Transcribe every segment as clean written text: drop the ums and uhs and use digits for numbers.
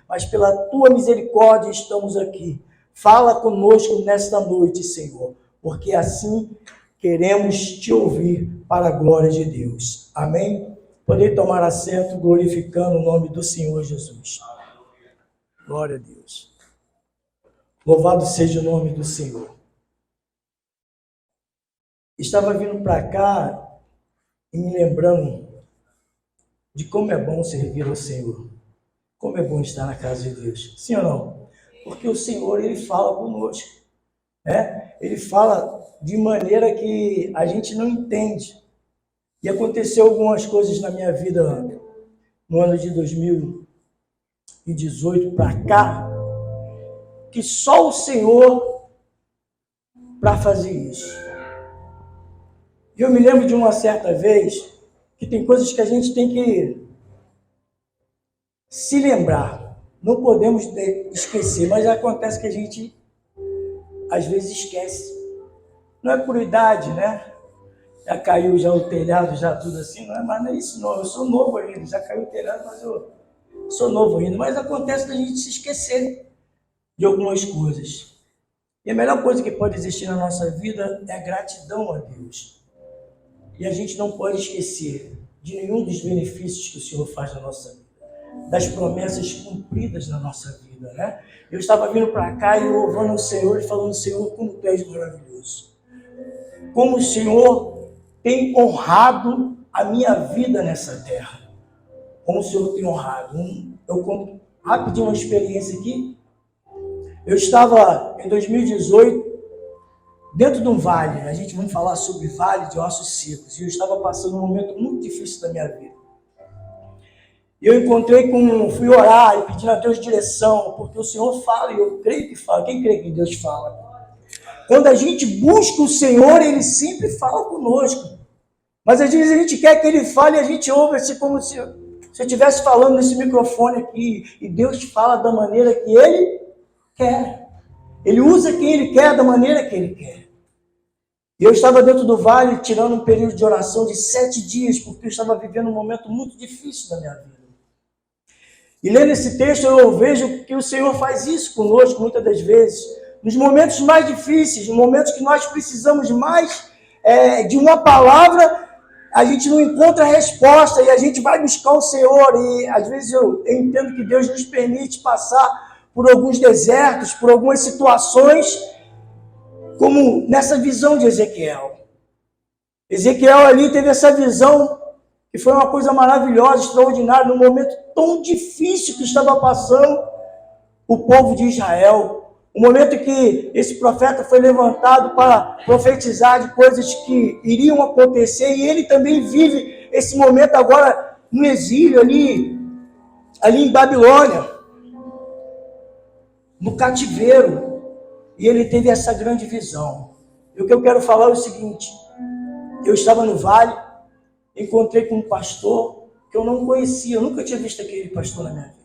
mas pela tua misericórdia estamos aqui. Fala conosco nesta noite, Senhor, porque assim queremos te ouvir para a glória de Deus. Amém? Poder tomar assento glorificando o nome do Senhor Jesus. Glória a Deus. Louvado seja o nome do Senhor. Estava vindo para cá e me lembrando de como é bom servir ao Senhor. Como é bom estar na casa de Deus. Sim ou não? Porque o Senhor, Ele fala conosco. Né? Ele fala de maneira que a gente não entende. E aconteceu algumas coisas na minha vida no ano de 2018 para cá, que só o Senhor para fazer isso. E eu me lembro de uma certa vez que tem coisas que a gente tem que se lembrar. Não podemos esquecer, mas acontece que a gente às vezes esquece. Não é por idade, né? Já caiu já o telhado, já tudo assim, mas não é isso não. Eu sou novo ainda, já caiu o telhado, mas eu sou novo ainda. Mas acontece da gente se esquecer de algumas coisas. E a melhor coisa que pode existir na nossa vida é a gratidão a Deus. E a gente não pode esquecer de nenhum dos benefícios que o Senhor faz na nossa vida, das promessas cumpridas na nossa vida, né? Eu estava vindo para cá e louvando o Senhor e falando, Senhor, como Tu és maravilhoso. Como o Senhor tem honrado a minha vida nessa terra. Como o Senhor tem honrado. Eu conto rapidinho uma experiência aqui. Eu estava em 2018 dentro de um vale. A gente vai falar sobre vale de ossos secos. E eu estava passando um momento muito difícil da minha vida. E eu fui orar e pedindo a Deus direção, porque o Senhor fala e eu creio que fala. Quem crê que Deus fala? Quando a gente busca o Senhor, Ele sempre fala conosco. Mas às vezes a gente quer que Ele fale e a gente ouve assim como se eu estivesse falando nesse microfone aqui. E Deus fala da maneira que Ele quer. Ele usa quem Ele quer, da maneira que Ele quer. E eu estava dentro do vale, tirando um período de oração de 7 dias, porque eu estava vivendo um momento muito difícil da minha vida. E lendo esse texto, eu vejo que o Senhor faz isso conosco muitas das vezes. Nos momentos mais difíceis, nos momentos que nós precisamos mais de uma palavra, a gente não encontra a resposta e a gente vai buscar o Senhor. E às vezes eu entendo que Deus nos permite passar por alguns desertos, por algumas situações, como nessa visão de Ezequiel. Ezequiel ali teve essa visão que foi uma coisa maravilhosa, extraordinária, num momento tão difícil que estava passando o povo de Israel. O momento que esse profeta foi levantado para profetizar de coisas que iriam acontecer, e ele também vive esse momento agora no exílio, ali em Babilônia, no cativeiro, e ele teve essa grande visão. E o que eu quero falar é o seguinte: eu estava no vale, encontrei com um pastor que eu não conhecia, eu nunca tinha visto aquele pastor na minha vida.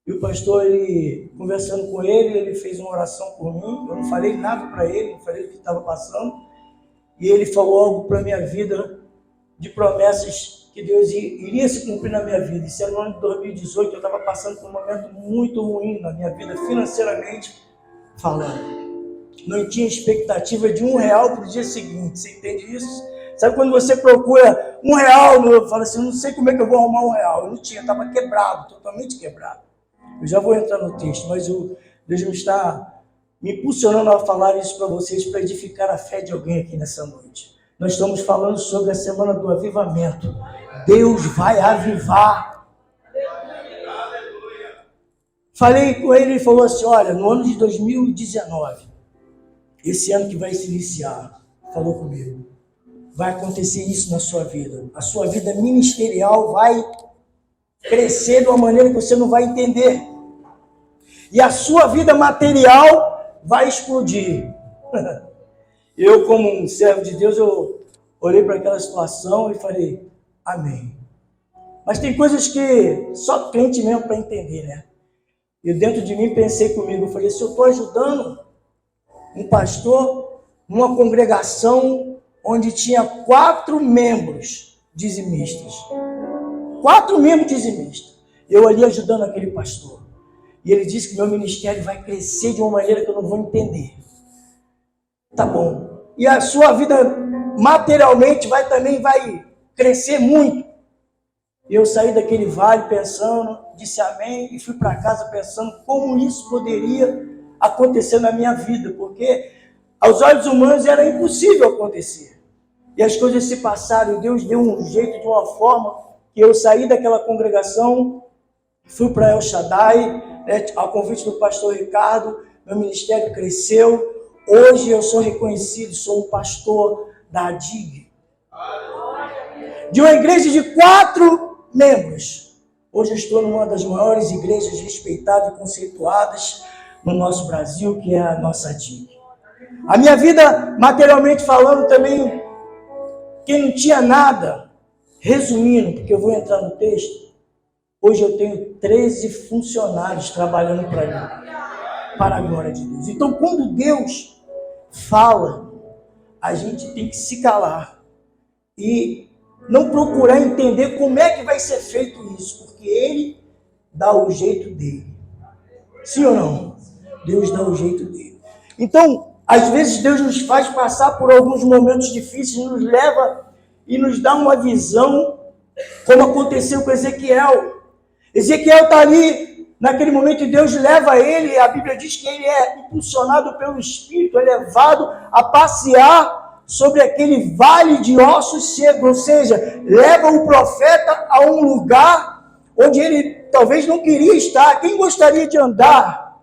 E o pastor, conversando com ele, ele fez uma oração por mim, eu não falei nada para ele, não falei o que estava passando, e ele falou algo para a minha vida, de promessas que Deus iria se cumprir na minha vida. Isso era no ano de 2018, eu estava passando por um momento muito ruim na minha vida, financeiramente falando. Não tinha expectativa de R$1 para o dia seguinte, você entende isso? Sabe quando você procura R$1, eu falo assim, não sei como é que eu vou arrumar R$1. Eu não tinha, estava quebrado, totalmente quebrado. Eu já vou entrar no texto, mas Deus está me impulsionando a falar isso para vocês, para edificar a fé de alguém aqui nessa noite. Nós estamos falando sobre a semana do avivamento. Deus vai avivar. Falei com ele e falou assim, olha, no ano de 2019, esse ano que vai se iniciar, falou comigo, vai acontecer isso na sua vida. A sua vida ministerial vai crescer de uma maneira que você não vai entender. E a sua vida material vai explodir. Eu, como um servo de Deus, eu olhei para aquela situação e falei, amém. Mas tem coisas que só crente mesmo para entender, né? E dentro de mim pensei comigo, eu falei, se eu estou ajudando um pastor numa congregação onde tinha 4 membros dizimistas. 4 membros dizimistas. Eu ali ajudando aquele pastor. E ele disse que meu ministério vai crescer de uma maneira que eu não vou entender. Tá bom. E a sua vida materialmente também vai crescer muito. E eu saí daquele vale pensando, disse amém, e fui para casa pensando como isso poderia acontecer na minha vida, porque aos olhos humanos era impossível acontecer. E as coisas se passaram, e Deus deu um jeito, de uma forma, que eu saí daquela congregação, fui para El Shaddai, né, ao convite do pastor Ricardo, meu ministério cresceu. Hoje eu sou reconhecido, sou um pastor da ADIG, de uma igreja de 4 membros. Hoje eu estou numa das maiores igrejas respeitadas e conceituadas no nosso Brasil, que é a nossa ADIG. A minha vida, materialmente falando também, quem não tinha nada, resumindo, porque eu vou entrar no texto, hoje eu tenho 13 funcionários trabalhando para mim, para a glória de Deus. Então, quando Deus fala, a gente tem que se calar e não procurar entender como é que vai ser feito isso, porque Ele dá o jeito dele. Sim ou não? Deus dá o jeito dele. Então, às vezes Deus nos faz passar por alguns momentos difíceis, nos leva e nos dá uma visão, como aconteceu com Ezequiel. Ezequiel está ali, naquele momento, e Deus leva ele, a Bíblia diz que ele é impulsionado pelo Espírito, é levado a passear sobre aquele vale de ossos secos, ou seja, leva o profeta a um lugar onde ele talvez não queria estar. Quem gostaria de andar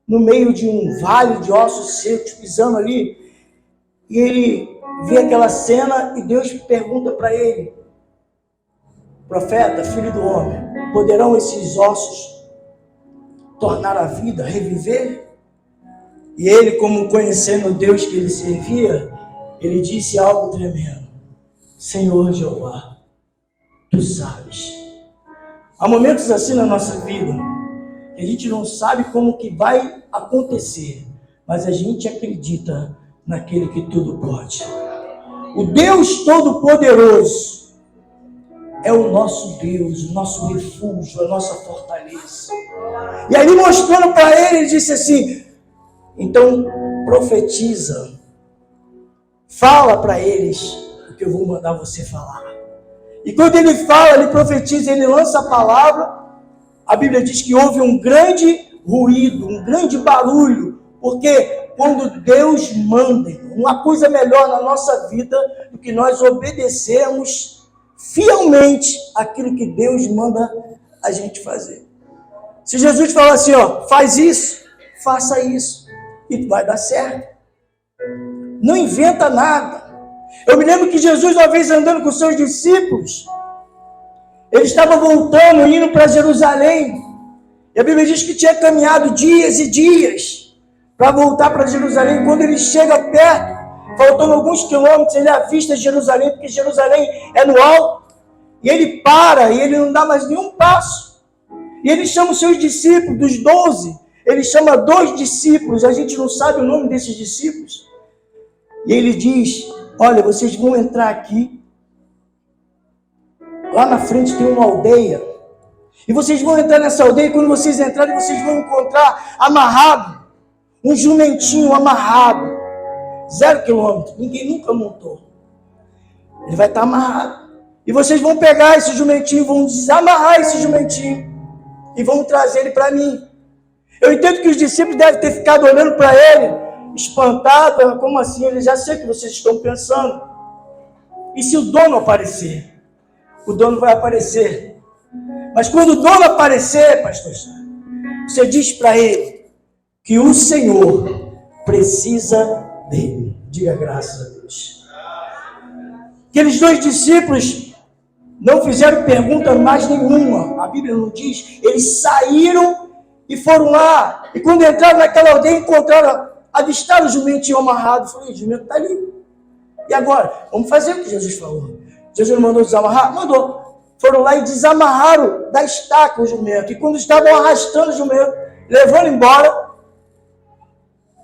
no meio de um vale de ossos secos, pisando ali? E ele vê aquela cena e Deus pergunta para ele: profeta, filho do homem, poderão esses ossos tornar a vida, reviver? E ele, como conhecendo o Deus que ele servia, ele disse algo tremendo: Senhor Jeová, tu sabes. Há momentos assim na nossa vida que a gente não sabe como que vai acontecer, mas a gente acredita naquele que tudo pode. O Deus Todo-Poderoso é o nosso Deus, o nosso refúgio, a nossa fortaleza. E ali, mostrando para ele, ele disse assim: então profetiza, fala para eles o que eu vou mandar você falar. E quando ele fala, ele profetiza, ele lança a palavra. A Bíblia diz que houve um grande ruído, um grande barulho, porque quando Deus manda, uma coisa melhor na nossa vida do que nós obedecermos fielmente aquilo que Deus manda a gente fazer. Se Jesus falar assim, ó, faz isso, faça isso, e vai dar certo. Não inventa nada. Eu me lembro que Jesus, uma vez andando com seus discípulos, ele estava voltando, indo para Jerusalém. E a Bíblia diz que tinha caminhado dias e dias para voltar para Jerusalém. Quando ele chega perto, faltando alguns quilômetros, ele avista Jerusalém, porque Jerusalém é no alto. E ele para, e ele não dá mais nenhum passo. E ele chama os seus discípulos, dos 12, ele chama 2 discípulos, a gente não sabe o nome desses discípulos. E ele diz: olha, vocês vão entrar aqui, lá na frente tem uma aldeia, e vocês vão entrar nessa aldeia, e quando vocês entrarem, vocês vão encontrar amarrado, um jumentinho amarrado, 0 quilômetro, ninguém nunca montou. Ele vai estar amarrado. E vocês vão pegar esse jumentinho, vão desamarrar esse jumentinho, e vão trazer ele para mim. Eu entendo que os discípulos devem ter ficado olhando para ele, espantado, como assim? Ele já sei o que vocês estão pensando. E se o dono aparecer? O dono vai aparecer. Mas quando o dono aparecer, pastor, você diz para ele que o Senhor precisa dele. Diga graças a Deus. Aqueles 2 discípulos não fizeram pergunta mais nenhuma. A Bíblia não diz. Eles saíram e foram lá. E quando entraram naquela aldeia, encontraram, avistaram o jumentinho amarrado. Falei: o jumento está ali. E agora? Vamos fazer o que Jesus falou. Jesus mandou desamarrar? Mandou. Foram lá e desamarraram da estaca o jumento. E quando estavam arrastando o jumento, levando embora,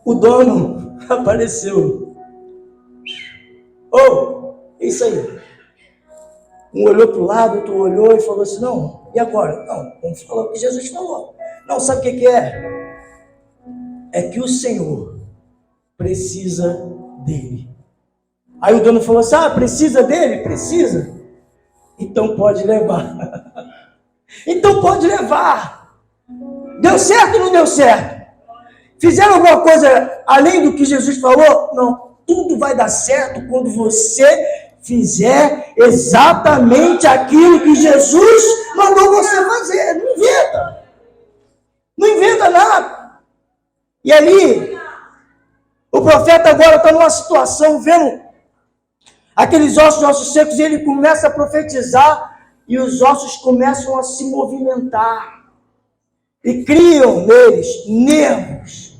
o dono apareceu. Isso aí. Um olhou para o lado, outro olhou e falou assim: não, e agora? Não, vamos falar o que Jesus falou. Não, sabe o que é? É que o Senhor precisa dele. Aí o dono falou assim, precisa dele? Precisa. Então pode levar. Então pode levar. Deu certo ou não deu certo? Fizeram alguma coisa além do que Jesus falou? Não. Tudo vai dar certo quando você fizer exatamente aquilo que Jesus mandou você fazer. Não inventa. Não inventa nada. E ali, o profeta agora está numa situação, vendo aqueles ossos secos, e ele começa a profetizar, e os ossos começam a se movimentar. E criam neles nervos,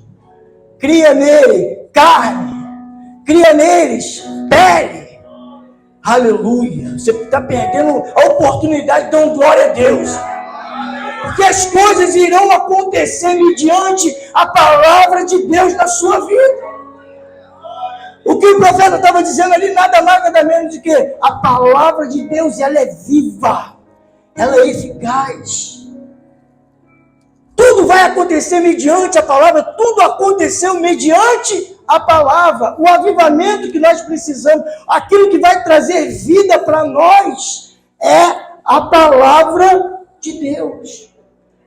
cria nele carne, cria neles pele. Aleluia. Você está perdendo a oportunidade, dando glória a Deus. Porque as coisas irão acontecer mediante a palavra de Deus na sua vida. O que o profeta estava dizendo ali, nada mais, nada menos do que a palavra de Deus, ela é viva, ela é eficaz. Tudo vai acontecer mediante a palavra, tudo aconteceu mediante a palavra. O avivamento que nós precisamos, aquilo que vai trazer vida para nós, é a palavra de Deus.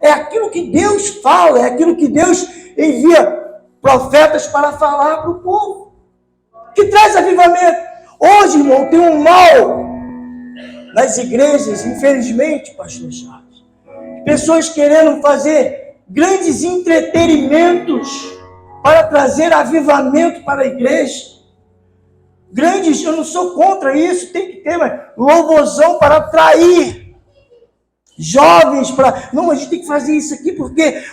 É aquilo que Deus fala, é aquilo que Deus envia profetas para falar para o povo, que traz avivamento. Hoje, irmão, tem um mal nas igrejas, infelizmente, pastor Charles. Pessoas querendo fazer grandes entretenimentos para trazer avivamento para a igreja. Grandes, eu não sou contra isso, tem que ter, mas louvorzão para atrair jovens para... Não, a gente tem que fazer isso aqui porque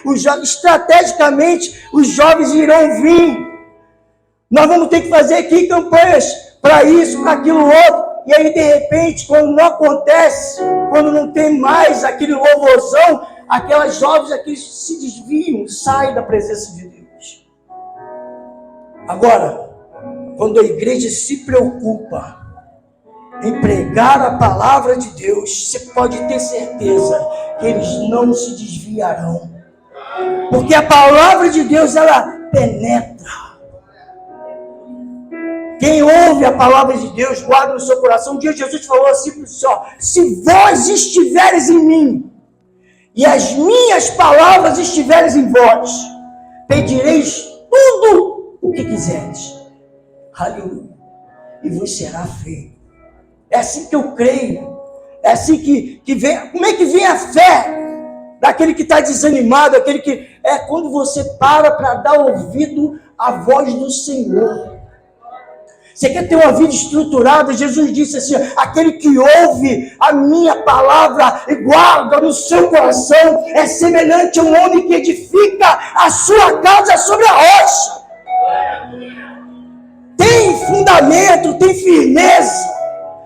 estrategicamente os jovens irão vir. Nós vamos ter que fazer aqui campanhas para isso, para aquilo outro. E aí, de repente, quando não acontece, quando não tem mais aquele louvorzão, aquelas jovens aqui se desviam, saem da presença de Deus. Agora, quando a igreja se preocupa em pregar a palavra de Deus, você pode ter certeza que eles não se desviarão. Porque a palavra de Deus, ela penetra. Quem ouve a palavra de Deus, guarda no seu coração. Um dia Jesus falou assim, se vós estiveres em mim, e as minhas palavras estiveres em vós, pedireis tudo o que quiseres. Aleluia. E vos será feito. É assim que eu creio. É assim que vem. Como é que vem a fé daquele que está desanimado? Aquele que é quando você para dar ouvido à voz do Senhor. Você quer ter uma vida estruturada? Jesus disse assim, aquele que ouve a minha palavra e guarda no seu coração é semelhante a um homem que edifica a sua casa sobre a rocha. Tem fundamento, tem firmeza,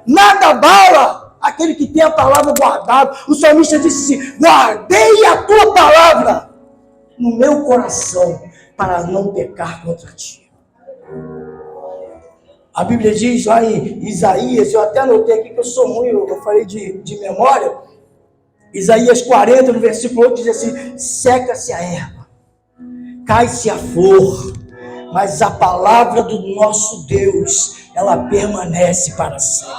nada abala aquele que tem a palavra guardada. O salmista disse assim, guardei a tua palavra no meu coração para não pecar contra ti. A Bíblia diz lá em Isaías, eu até anotei aqui que eu sou ruim, eu falei de memória. Isaías 40, no versículo 8, diz assim, seca-se a erva, cai-se a flor, mas a palavra do nosso Deus, ela permanece para sempre.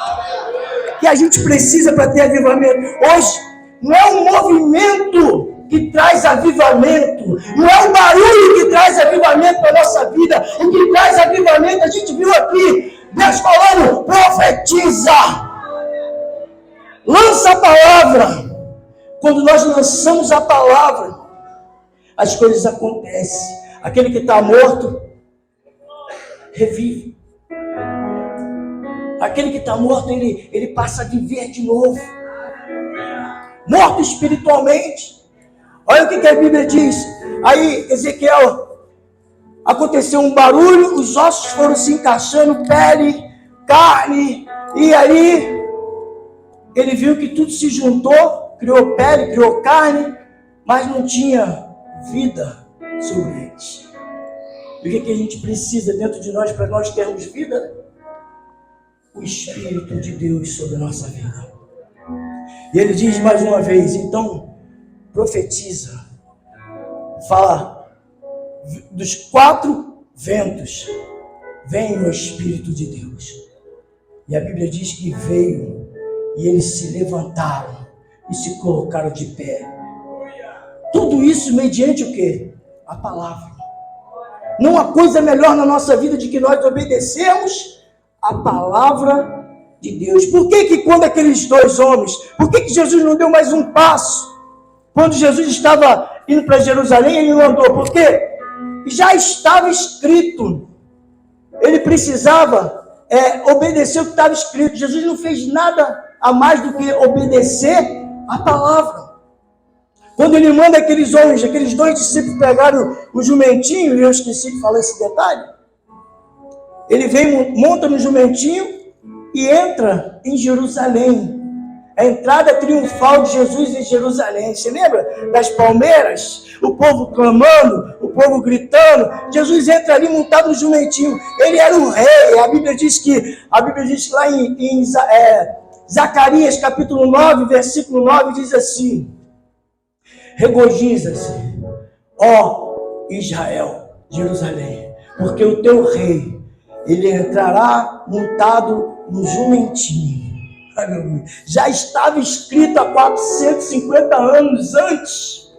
E a gente precisa para ter avivamento. Hoje, não é um movimento que traz avivamento, não é um barulho que traz avivamento para a nossa vida. O que traz avivamento, a gente viu aqui, Deus falando, profetiza, lança a palavra. Quando nós lançamos a palavra, as coisas acontecem. Aquele que está morto, revive. Aquele que está morto, ele passa a viver de novo. Morto espiritualmente. Olha o que a Bíblia diz. Aí, Ezequiel, aconteceu um barulho, os ossos foram se encaixando, pele, carne, e aí ele viu que tudo se juntou, criou pele, criou carne, mas não tinha vida sobre eles. E o que a gente precisa dentro de nós para nós termos vida? O Espírito de Deus sobre a nossa vida. E ele diz mais uma vez, então, profetiza, fala dos 4 ventos, vem o Espírito de Deus. E a Bíblia diz que veio e eles se levantaram e se colocaram de pé. Tudo isso mediante o quê? A palavra. Não há coisa melhor na nossa vida de que nós obedecemos a palavra de Deus. Por que quando aqueles 2 homens, por que Jesus não deu mais um passo? Quando Jesus estava indo para Jerusalém, ele não andou. Por quê? Já estava escrito. Ele precisava obedecer o que estava escrito. Jesus não fez nada a mais do que obedecer a palavra. Quando ele manda aqueles homens, aqueles 2 discípulos pegaram o jumentinho, e eu esqueci de falar esse detalhe, ele vem, monta no jumentinho e entra em Jerusalém. A entrada triunfal de Jesus em Jerusalém. Você lembra das palmeiras? O povo clamando, o povo gritando. Jesus entra ali montado no jumentinho. Ele era o rei. A Bíblia diz lá em Zacarias capítulo 9, versículo 9, diz assim: regozija-se, ó Israel, Jerusalém, porque o teu rei, ele entrará montado no jumentinho. Aleluia. Já estava escrito há 450 anos antes.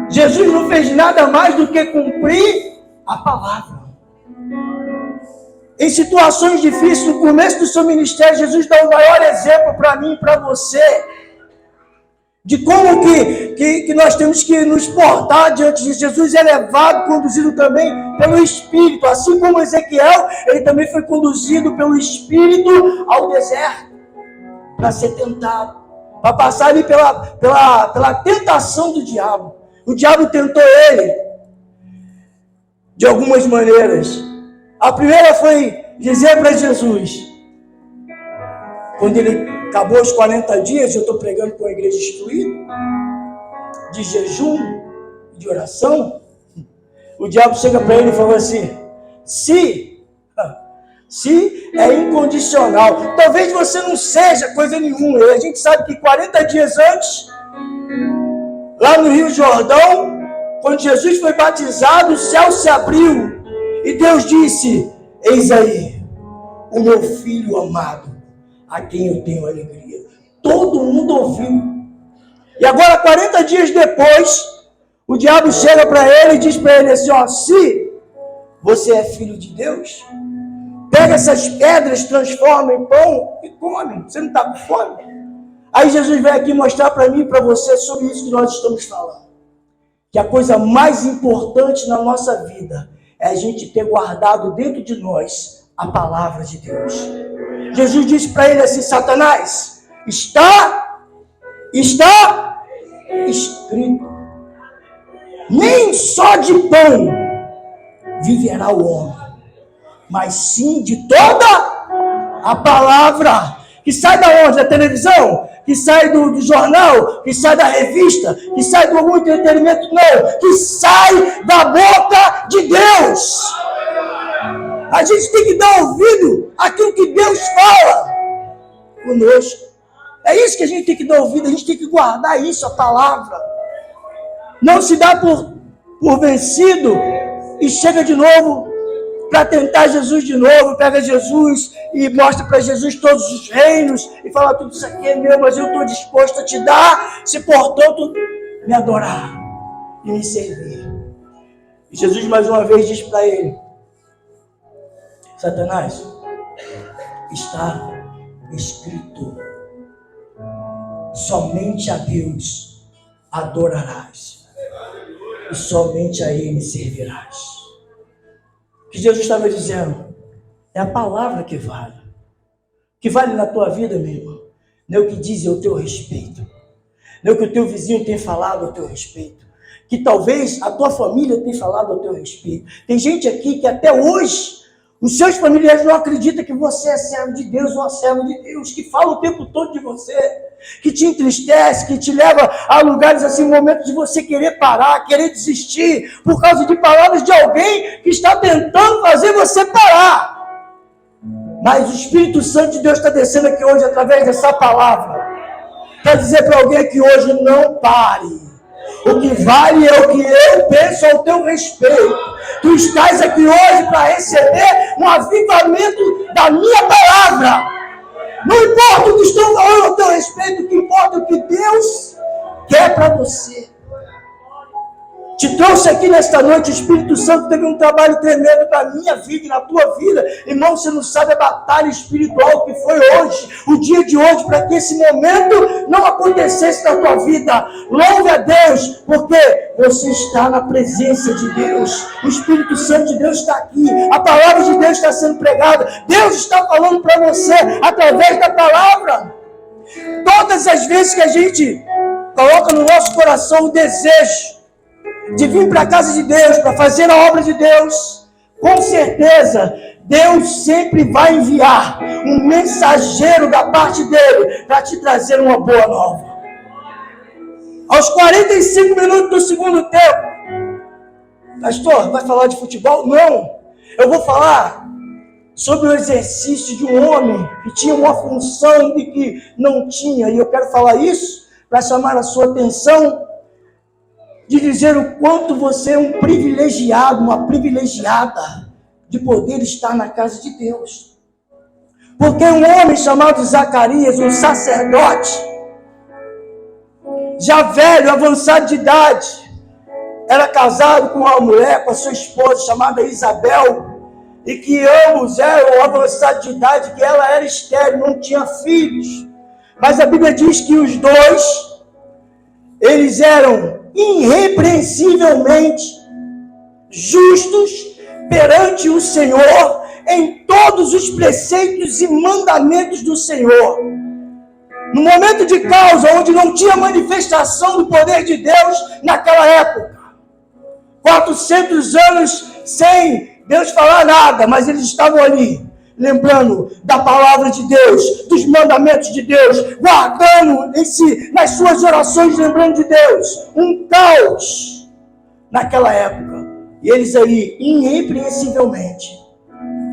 Jesus não fez nada mais do que cumprir a palavra. Em situações difíceis, no começo do seu ministério, Jesus dá o maior exemplo para mim e para você, de como que nós temos que nos portar diante de Jesus. É levado, conduzido também pelo Espírito, assim como Ezequiel, ele também foi conduzido pelo Espírito ao deserto, para ser tentado, para passar ali pela tentação do diabo. O diabo tentou ele de algumas maneiras. A primeira foi dizer para Jesus, quando ele acabou os 40 dias, eu estou pregando com a igreja instruída, de jejum, de oração, o diabo chega para ele e fala assim: se é incondicional, talvez você não seja coisa nenhuma. E a gente sabe que 40 dias antes, lá no Rio Jordão, quando Jesus foi batizado, o céu se abriu e Deus disse: eis aí o meu filho amado, a quem eu tenho alegria. Todo mundo ouviu. E agora, 40 dias depois, o diabo chega para ele e diz para ele assim: ó, se você é filho de Deus, pega essas pedras, transforma em pão e come. Você não está com fome? Aí Jesus vem aqui mostrar para mim e para você sobre isso que nós estamos falando. Que a coisa mais importante na nossa vida é a gente ter guardado dentro de nós a palavra de Deus. Jesus disse para ele assim: Satanás, está escrito, nem só de pão viverá o homem, mas sim de toda a palavra que sai da onde? Da televisão? Que sai do jornal? Que sai da revista? Que sai de algum entretenimento? Não, que sai da boca de Deus. A gente tem que dar ouvido àquilo que Deus fala conosco. É isso que a gente tem que dar ouvido, a gente tem que guardar isso, a palavra. Não se dá por vencido e chega de novo para tentar Jesus de novo, pega Jesus e mostra para Jesus todos os reinos e fala: tudo isso aqui é meu, mas eu estou disposto a te dar, se portanto me adorar e me servir. E Jesus mais uma vez diz para ele: Satanás, está escrito, somente a Deus adorarás e somente a Ele servirás. O que Jesus estava dizendo é a palavra que vale. O que vale na tua vida, meu irmão, não é o que dizem ao teu respeito, não é o que o teu vizinho tem falado ao teu respeito, que talvez a tua família tenha falado ao teu respeito. Tem gente aqui que até hoje os seus familiares não acreditam que você é servo de Deus ou servo de Deus, que fala o tempo todo de você, que te entristece, que te leva a lugares assim, momentos de você querer parar, querer desistir, por causa de palavras de alguém que está tentando fazer você parar. Mas o Espírito Santo de Deus está descendo aqui hoje através dessa palavra, para dizer para alguém que hoje: não pare. O que vale é o que eu penso ao teu respeito. Tu estás aqui hoje para receber um avivamento da minha palavra. Não importa o que estou falando ao teu respeito, o que importa é o que Deus quer para você. Te trouxe aqui nesta noite, o Espírito Santo teve um trabalho tremendo na minha vida e na tua vida. Irmão, você não sabe a batalha espiritual que foi hoje, o dia de hoje, para que esse momento não acontecesse na tua vida. Louve a Deus, porque você está na presença de Deus. O Espírito Santo de Deus está aqui. A palavra de Deus está sendo pregada. Deus está falando para você através da palavra. Todas as vezes que a gente coloca no nosso coração o desejo de vir para a casa de Deus, para fazer a obra de Deus, com certeza, Deus sempre vai enviar um mensageiro da parte dele para te trazer uma boa nova. Aos 45 minutos do segundo tempo, pastor, vai falar de futebol? Não, eu vou falar sobre o exercício de um homem que tinha uma função e que não tinha, e eu quero falar isso para chamar a sua atenção, de dizer o quanto você é um privilegiado, uma privilegiada de poder estar na casa de Deus. Porque um homem chamado Zacarias, um sacerdote, já velho, avançado de idade, era casado com uma mulher, com a sua esposa chamada Isabel, e que ambos eram avançados de idade, que ela era estéril, não tinha filhos. Mas a Bíblia diz que os dois, eles eram irrepreensivelmente justos perante o Senhor em todos os preceitos e mandamentos do Senhor. No momento de causa, onde não tinha manifestação do poder de Deus naquela época, 400 anos sem Deus falar nada, mas eles estavam ali, lembrando da palavra de Deus, dos mandamentos de Deus, guardando em si, nas suas orações, lembrando de Deus. Um caos naquela época. E eles aí, irrepreensivelmente,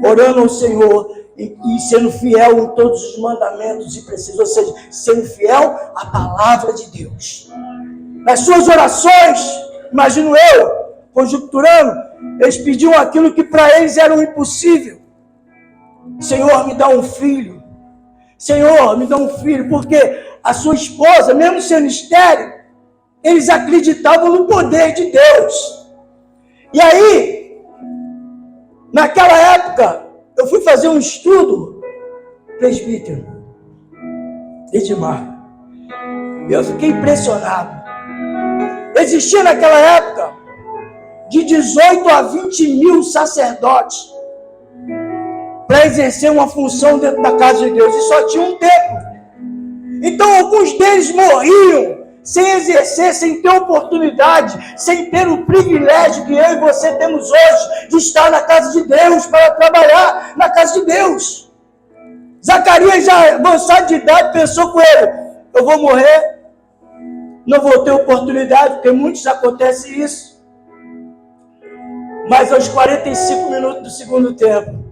orando ao Senhor e sendo fiel em todos os mandamentos e preceitos, ou seja, sendo fiel à palavra de Deus. Nas suas orações, imagino eu, conjecturando, eles pediam aquilo que para eles era um impossível. Senhor, me dá um filho. Senhor, me dá um filho. Porque a sua esposa, mesmo sendo estéril, eles acreditavam no poder de Deus. E aí, naquela época, eu fui fazer um estudo, presbítero, Edmar. E eu fiquei impressionado. Existia naquela época de 18 a 20 mil sacerdotes para exercer uma função dentro da casa de Deus, e só tinha um templo. Então alguns deles morriam sem exercer, sem ter oportunidade, sem ter o privilégio que eu e você temos hoje de estar na casa de Deus, para trabalhar na casa de Deus. Zacarias, já avançado de idade, pensou com ele: eu vou morrer, não vou ter oportunidade, porque muitos acontece isso. Mas aos 45 minutos do segundo tempo,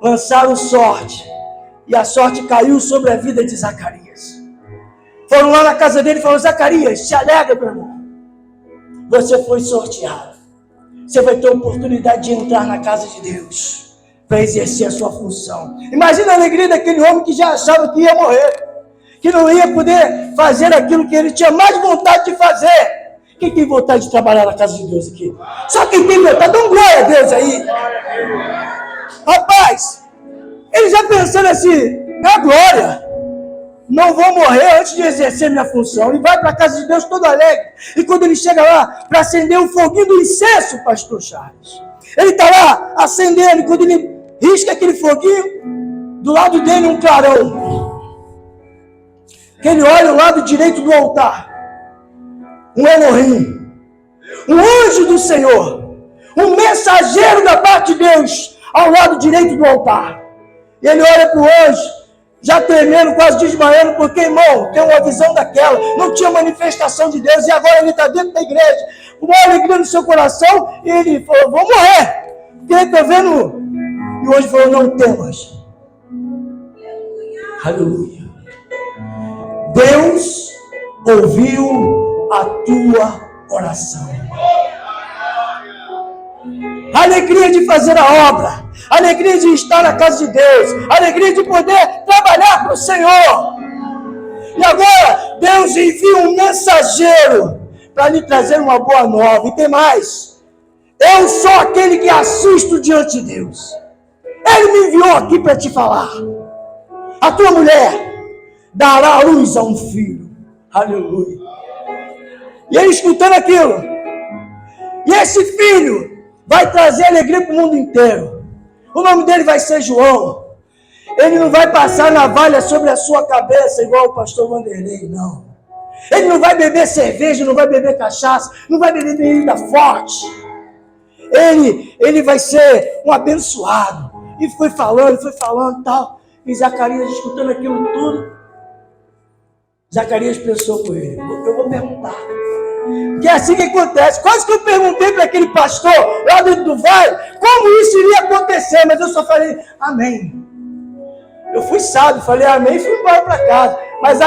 lançaram sorte, e a sorte caiu sobre a vida de Zacarias. Foram lá na casa dele e falaram: Zacarias, se alegra, meu irmão, você foi sorteado, você vai ter a oportunidade de entrar na casa de Deus, para exercer a sua função. Imagina a alegria daquele homem que já achava que ia morrer, que não ia poder fazer aquilo que ele tinha mais vontade de fazer. Quem tem vontade de trabalhar na casa de Deus aqui? Só quem tem vontade, dá um glória a Deus aí. Rapaz, ele já pensando assim: é glória, não vou morrer antes de exercer minha função. E vai para a casa de Deus todo alegre. E quando ele chega lá para acender o foguinho do incenso, pastor Charles, ele está lá acendendo, e quando ele risca aquele foguinho, do lado dele um clarão, que ele olha o lado direito do altar, um Elohim, um anjo do Senhor, um mensageiro da parte de Deus, ao lado direito do altar. E ele olha para o anjo, já tremendo, quase desmaiando, porque, irmão, tem uma visão daquela, não tinha manifestação de Deus, e agora ele está dentro da igreja, com uma alegria no seu coração, e ele falou: vou morrer, porque ele está vendo. E hoje falou: não temas. Aleluia. Deus ouviu a tua oração. Alegria de fazer a obra, alegria de estar na casa de Deus, alegria de poder trabalhar para o Senhor. E agora, Deus envia um mensageiro para lhe trazer uma boa nova. E tem mais, eu sou aquele que assisto diante de Deus. Ele me enviou aqui para te falar. A tua mulher dará à luz a um filho. Aleluia. E ele escutando aquilo. E esse filho vai trazer alegria para o mundo inteiro. O nome dele vai ser João. Ele não vai passar navalha sobre a sua cabeça igual o pastor Vanderlei, não. Ele não vai beber cerveja, não vai beber cachaça, não vai beber bebida forte. Ele vai ser um abençoado. E foi falando tal. E Zacarias escutando aquilo tudo. Zacarias pensou com ele, eu vou perguntar. Que é assim que acontece. Quase que eu perguntei para aquele pastor lá dentro do vale como isso iria acontecer, mas eu só falei, amém. Eu fui sábio, falei amém e fui embora para casa. Mas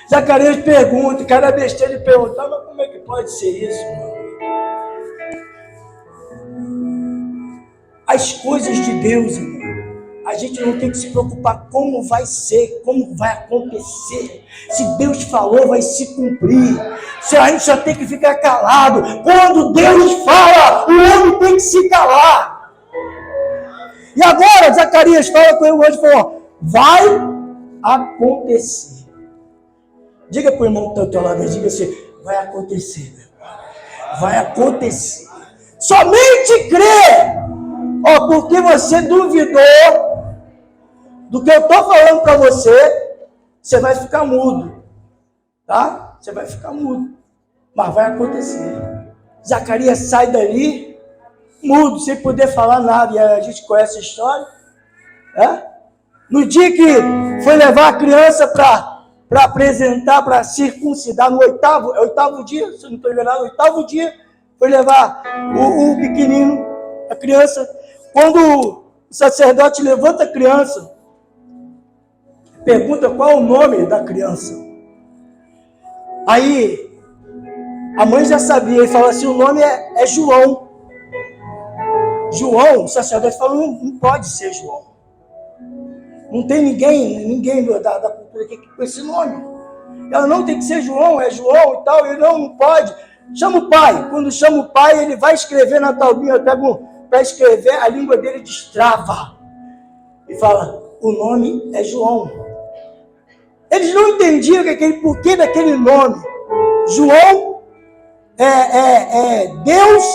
Zacarias pergunta, cada besteira ele pergunta, mas como é que pode ser isso, mano? As coisas de Deus, irmão, a gente não tem que se preocupar como vai ser, como vai acontecer. Se Deus falou, vai se cumprir. A gente só tem que ficar calado. Quando Deus fala, o homem tem que se calar. E agora, Zacarias fala com ele hoje e falou, vai acontecer. Diga para o irmão que está ao teu lado, diga assim, vai acontecer, meu irmão. Vai acontecer. Somente crê. Porque você duvidou do que eu estou falando para você, você vai ficar mudo. Tá? Você vai ficar mudo. Mas vai acontecer. Zacarias sai dali, mudo, sem poder falar nada. E a gente conhece a história. No dia que foi levar a criança para apresentar, para circuncidar, no oitavo dia, se não estou enganado, no 8º dia, foi levar o pequenino, a criança. Quando o sacerdote levanta a criança, pergunta qual é o nome da criança. Aí, a mãe já sabia, ele falou assim, o nome é João. João, o sacerdote falou, não pode ser João. Não tem ninguém da cultura aqui com esse nome. Ela não tem que ser João, é João e tal, ele não pode. Chama o pai. Quando chama o pai, ele vai escrever na taubinha, para escrever, a língua dele destrava. E fala, o nome é João. Eles não entendiam porquê daquele nome. João é Deus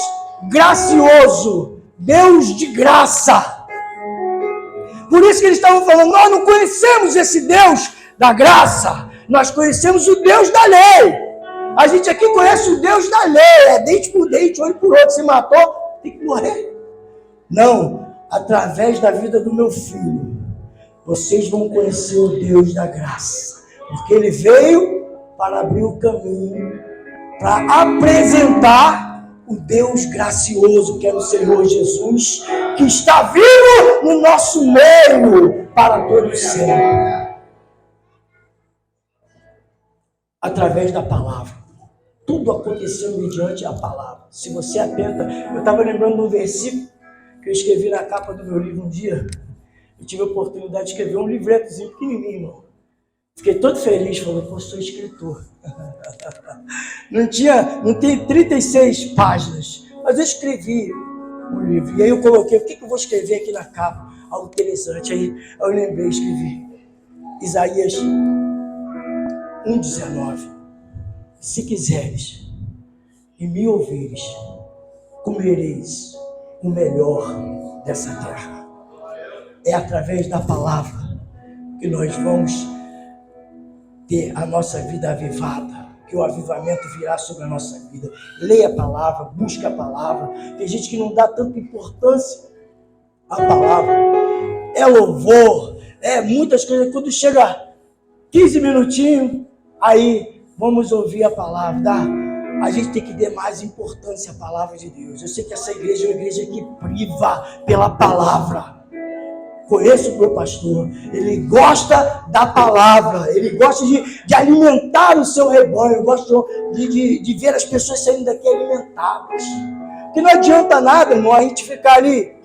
gracioso, Deus de graça. Por isso que eles estavam falando, nós não conhecemos esse Deus da graça, nós conhecemos o Deus da lei. A gente aqui conhece o Deus da lei, é dente por dente, olho por olho, se matou, tem que morrer. Não, através da vida do meu filho, vocês vão conhecer o Deus da graça, porque ele veio para abrir o caminho, para apresentar o Deus gracioso, que é o Senhor Jesus, que está vivo no nosso meio para todo sempre. Através da palavra. Tudo aconteceu mediante a palavra. Se você atenta, eu estava lembrando de um versículo que eu escrevi na capa do meu livro um dia. Eu tive a oportunidade de escrever um livretozinho pequenininho, irmão. Fiquei todo feliz, falando, pô, sou escritor. Não tem 36 páginas, mas eu escrevi um livro. E aí eu coloquei, o que eu vou escrever aqui na capa? Algo interessante. Aí eu lembrei, escrevi Isaías 1,19. Se quiseres e me ouvires, comereis o melhor dessa terra. É através da palavra que nós vamos ter a nossa vida avivada, que o avivamento virá sobre a nossa vida. Leia a palavra, busque a palavra. Tem gente que não dá tanta importância à palavra. É louvor, é muitas coisas. Quando chega 15 minutinhos, aí vamos ouvir a palavra, tá? A gente tem que dar mais importância à palavra de Deus. Eu sei que essa igreja é uma igreja que priva pela palavra. Conheço o meu pastor, ele gosta da palavra, ele gosta de alimentar o seu rebanho, gosta de ver as pessoas saindo daqui alimentadas. Porque não adianta nada, irmão, a gente ficar ali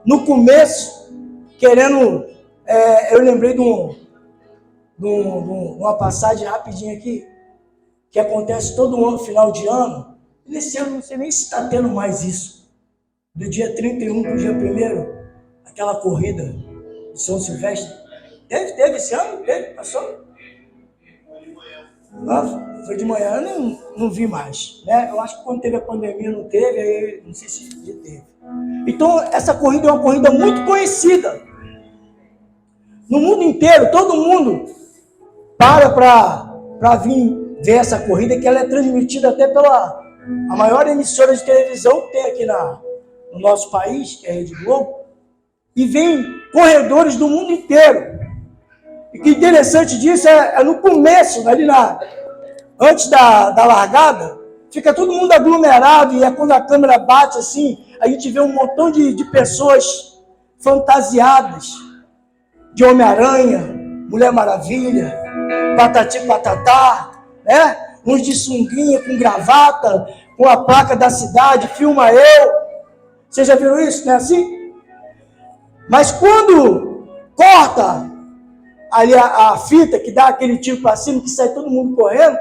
no começo, querendo... eu lembrei de uma passagem rapidinho aqui, que acontece todo ano, final de ano. Nesse ano, não sei nem se está tendo mais isso. Do dia 31 para o dia 1º, aquela corrida de São Silvestre. Teve esse ano? Teve? Passou? Foi de manhã, eu não vi mais. Né? Eu acho que quando teve a pandemia não teve, aí não sei se já teve. Então, essa corrida é uma corrida muito conhecida. No mundo inteiro, todo mundo para vir ver essa corrida, que ela é transmitida até pela a maior emissora de televisão que tem aqui no nosso país, que é a Rede Globo, e vem corredores do mundo inteiro. E que interessante disso é no começo, ali antes da largada, fica todo mundo aglomerado, e é quando a câmera bate assim, a gente vê um montão de pessoas fantasiadas, de Homem-Aranha, Mulher Maravilha, Patati Patatá, né? Uns de sunguinha, com gravata, com a placa da cidade, filma eu. Vocês já viram isso, não é assim? Mas quando corta ali a fita, que dá aquele tiro para cima, que sai todo mundo correndo,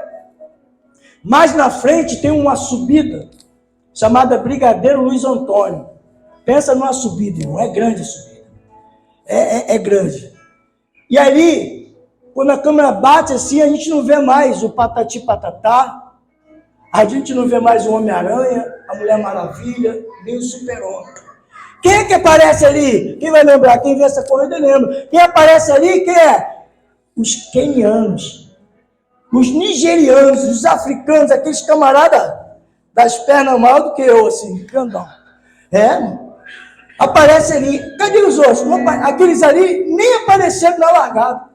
mais na frente tem uma subida, chamada Brigadeiro Luiz Antônio. Pensa numa subida, irmão, é grande a subida. É grande. E ali, quando a câmera bate assim, a gente não vê mais o Patati Patatá, a gente não vê mais o Homem-Aranha, a Mulher Maravilha, nem o Super-Homem. Quem é que aparece ali? Quem vai lembrar? Quem vê essa corrida lembra. Quem aparece ali, quem é? Os quenianos, os nigerianos, os africanos, aqueles camaradas das pernas maior do que eu, assim, grandão. Aparece ali. Cadê os outros? Aqueles ali nem apareceram na largada.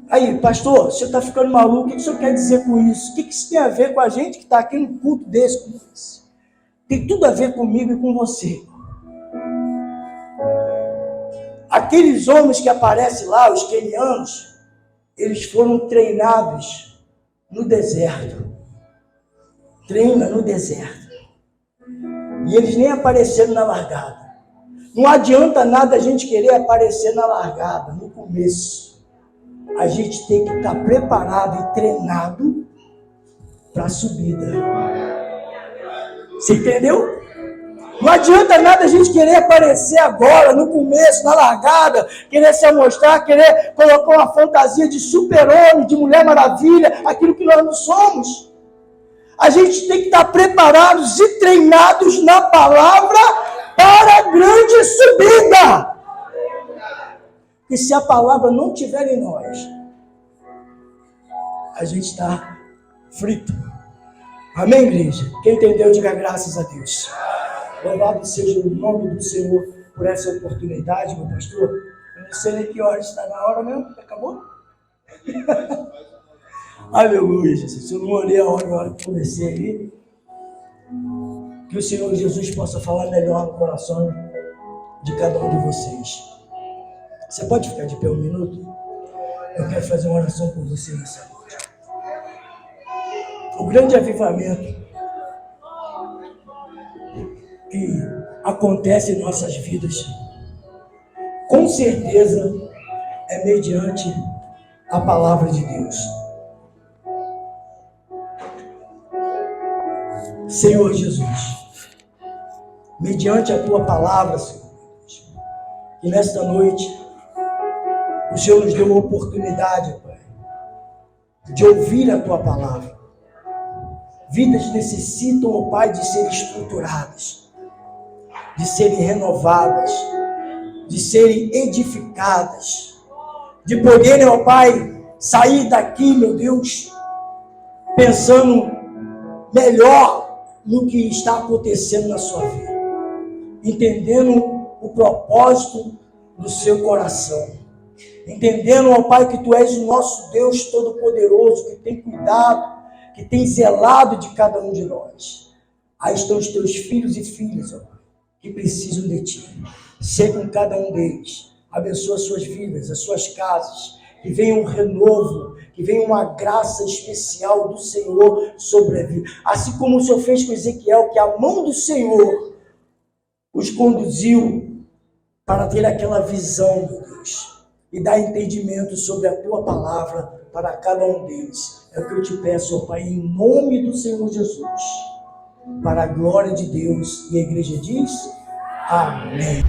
Aí, pastor, você está ficando maluco, o que o senhor quer dizer com isso? O que isso tem a ver com a gente que está aqui no culto desse, como esse? Tem tudo a ver comigo e com você. Aqueles homens que aparecem lá, os quenianos, eles foram treinados no deserto. Treina no deserto. E eles nem apareceram na largada. Não adianta nada a gente querer aparecer na largada, no começo. A gente tem que estar preparado e treinado para a subida. Você entendeu? Não adianta nada a gente querer aparecer agora, no começo, na largada, querer se amostrar, querer colocar uma fantasia de super-homem, de Mulher Maravilha, aquilo que nós não somos. A gente tem que estar preparados e treinados na palavra para a grande subida. E se a palavra não estiver em nós, a gente está frito. Amém, igreja? Quem entendeu, diga graças a Deus. Louvado seja o nome do Senhor por essa oportunidade, meu pastor. Eu não sei nem que hora está na hora mesmo. Acabou? Aleluia, Jesus. Eu não olhei a hora que comecei aí. Que o Senhor Jesus possa falar melhor no coração de cada um de vocês. Você pode ficar de pé um minuto? Eu quero fazer uma oração por você nessa noite. O grande avivamento que acontece em nossas vidas, com certeza, é mediante a palavra de Deus. Senhor Jesus, mediante a tua palavra, Senhor, que nesta noite o Senhor nos deu uma oportunidade, Pai, de ouvir a tua palavra. Vidas necessitam, ó Pai, de serem estruturadas, de serem renovadas, de serem edificadas, de poderem, ó Pai, sair daqui, meu Deus, pensando melhor no que está acontecendo na sua vida, entendendo o propósito do seu coração, entendendo, ó Pai, que Tu és o nosso Deus Todo-Poderoso, que tem cuidado, que tem zelado de cada um de nós. Aí estão os Teus filhos e filhas, ó Pai, que precisam de Ti. Ser com cada um deles. Abençoa as suas vidas, as suas casas. Que venha um renovo, que venha uma graça especial do Senhor sobre a vida. Assim como o Senhor fez com Ezequiel, que a mão do Senhor os conduziu para ter aquela visão, meu Deus, e dar entendimento sobre a tua palavra para cada um deles. É o que eu te peço, ó Pai, em nome do Senhor Jesus, para a glória de Deus. E a igreja diz: amém.